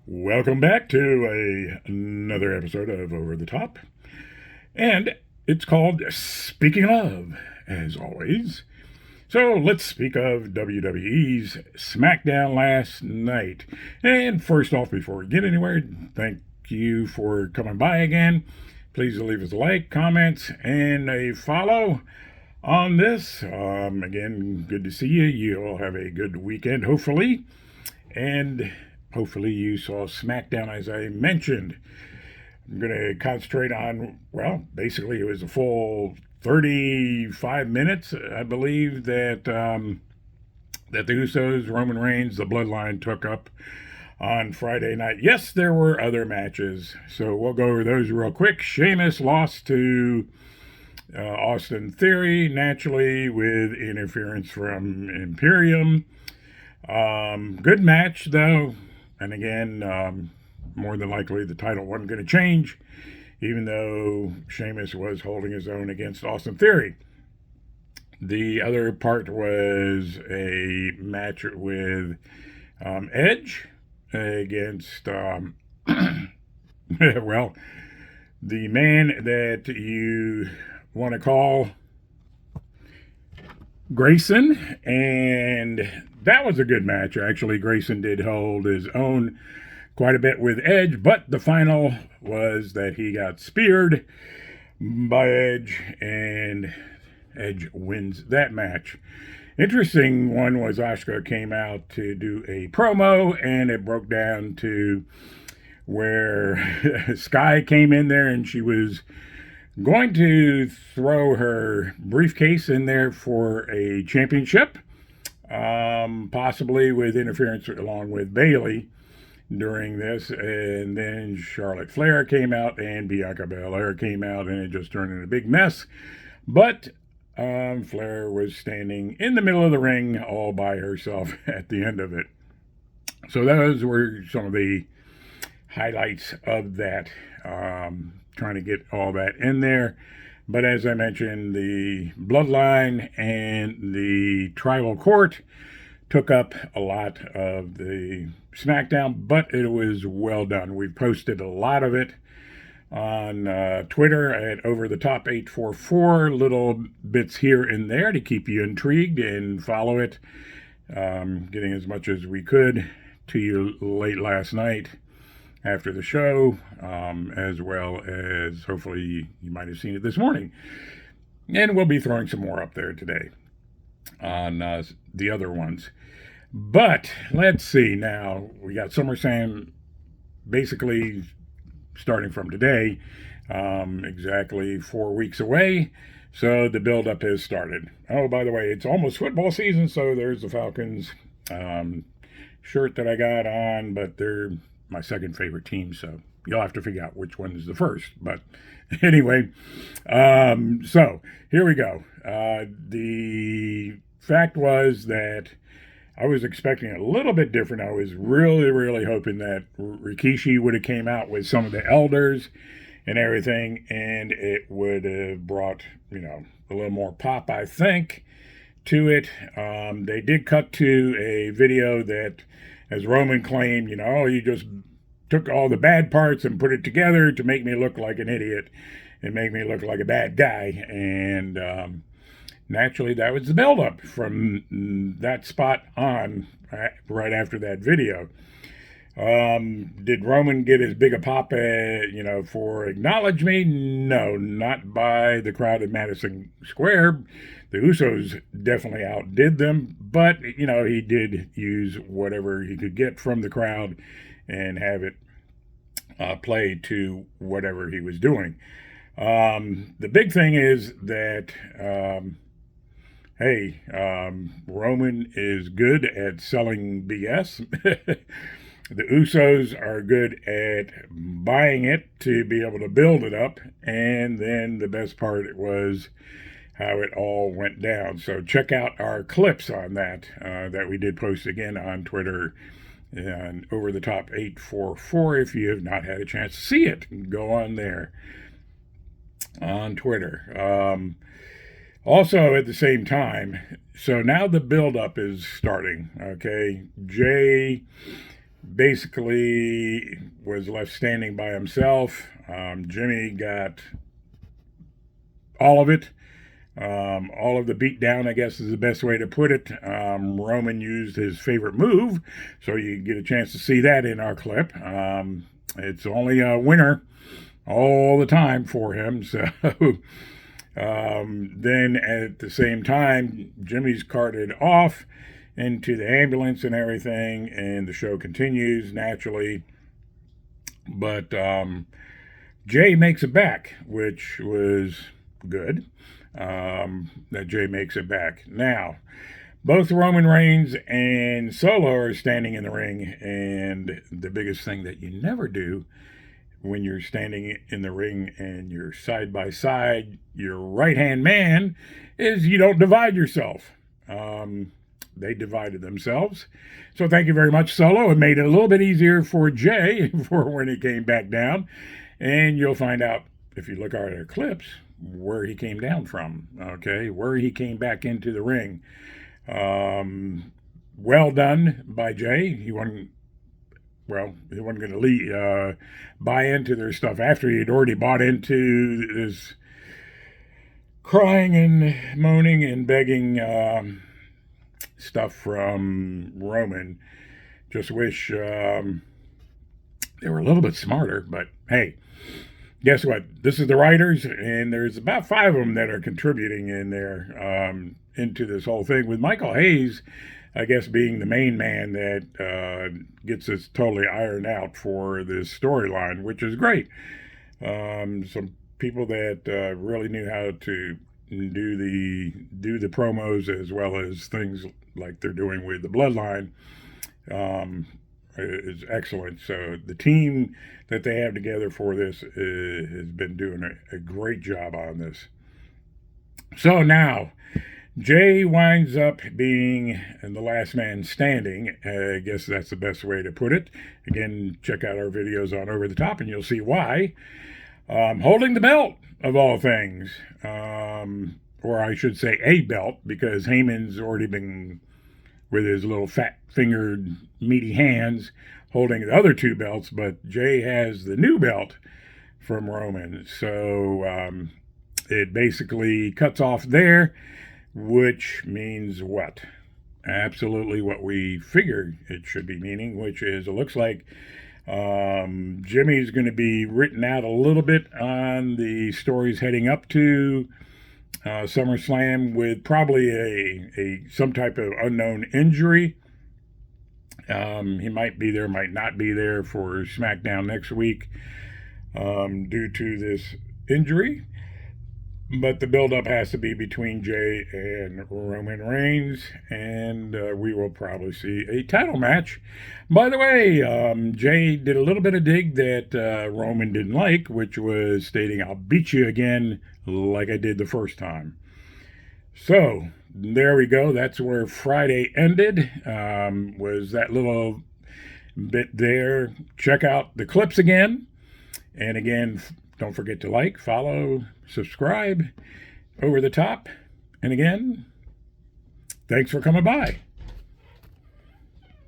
Welcome back to another episode of Over the Top. And it's called Speaking of, as always. So let's speak of WWE's SmackDown last night. And first off, before we get anywhere, thank you for coming by again. Please leave us a like, comments, and a follow on this. Again, good to see you. You all have a good weekend, hopefully. And hopefully you saw SmackDown, as I mentioned. I'm going to concentrate on, well, basically it was a full 35 minutes, I believe, that the Usos, Roman Reigns, the Bloodline took up on Friday night. Yes, there were other matches, so we'll go over those real quick. Sheamus lost to Austin Theory, naturally, with interference from Imperium. Good match, though. And again, more than likely the title wasn't going to change, even though Sheamus was holding his own against Austin Theory. The other part was a match with Edge against, well, the man that you want to call Grayson, and that was a good match. Actually, Grayson did hold his own quite a bit with Edge, but the final was that he got speared by Edge, and Edge wins that match. Interesting one was Asuka came out to do a promo, and it broke down to where Sky came in there and she was going to throw her briefcase in there for a championship, possibly with interference along with Bayley during this. And then Charlotte Flair came out and Bianca Belair came out, and it just turned into a big mess. But Flair was standing in the middle of the ring all by herself at the end of it. So those were some of the highlights of that. Trying to get all that in there. But as I mentioned, the Bloodline and the Tribal Court took up a lot of the SmackDown, but it was well done. We posted a lot of it on Twitter at Over the Top 844, little bits here and there to keep you intrigued and follow it. Getting as much as we could to you late last night after the show, as well as hopefully you might have seen it this morning. And we'll be throwing some more up there today on the other ones. But let's see now. We got SummerSlam basically starting from today, exactly 4 weeks away. So the build-up has started. Oh, by the way, it's almost football season, so there's the Falcons shirt that I got on, but they're my second favorite team, so you'll have to figure out which one is the first. But anyway, so here we go. The fact was that I was expecting a little bit different. I was really, really hoping that Rikishi would have came out with some of the elders and everything, and it would have brought, a little more pop, I think, to it. They did cut to a video that, as Roman claimed, you just took all the bad parts and put it together to make me look like an idiot and make me look like a bad guy. And naturally, that was the buildup from that spot on, right after that video. Did Roman get as big a pop, for acknowledge me? No, not by the crowd at Madison Square. The Usos definitely outdid them, but, he did use whatever he could get from the crowd and have it play to whatever he was doing. The big thing is that, Roman is good at selling BS. The Usos are good at buying it to be able to build it up. And then the best part was how it all went down. So check out our clips on that we did post again on Twitter and Over the Top 844 if you have not had a chance to see it. Go on there on Twitter. Also, at the same time, so now the buildup is starting, okay? Jay basically was left standing by himself. Jimmy got all of it. All of the beatdown, I guess, is the best way to put it. Roman used his favorite move, so you get a chance to see that in our clip. It's only a winner all the time for him. So then at the same time, Jimmy's carted off into the ambulance and everything, and the show continues naturally. But Jay makes it back, which was good. That Jay makes it back. Now, both Roman Reigns and Solo are standing in the ring, and the biggest thing that you never do when you're standing in the ring and you're side by side, your right-hand man, is you don't divide yourself. They divided themselves. So thank you very much, Solo. It made it a little bit easier for Jay for when he came back down. And you'll find out, if you look at our clips, where he came down from, okay, where he came back into the ring. Well done by Jay. He wasn't going to buy into their stuff after he had already bought into this crying and moaning and begging stuff from Roman. Just wish they were a little bit smarter, but hey, guess what? This is the writers, and there's about 5 of them that are contributing in there into this whole thing, with Michael Hayes, I guess, being the main man that gets this totally ironed out for this storyline, which is great. Some people that really knew how to do the promos, as well as things like they're doing with the Bloodline, is excellent. So the team that they have together for this has been doing a great job on this. So now Jay winds up being the last man standing. I guess that's the best way to put it. Again, check out our videos on Over the Top and you'll see why. Holding the belt, of all things. Or I should say a belt, because Heyman's already been, with his little fat-fingered, meaty hands, holding the other 2 belts, but Jay has the new belt from Roman. So it basically cuts off there, which means what? Absolutely what we figured it should be meaning, which is, it looks like Jimmy's going to be written out a little bit on the stories heading up to SummerSlam, with probably some type of unknown injury. He might be there, might not be there for SmackDown next week due to this injury. But the build-up has to be between Jay and Roman Reigns, and we will probably see a title match. By the way, Jay did a little bit of dig that Roman didn't like, which was stating, "I'll beat you again like I did the first time." So there we go. That's where Friday ended, was that little bit there. Check out the clips again. And again, don't forget to like, follow, subscribe, Over the Top. And again, thanks for coming by.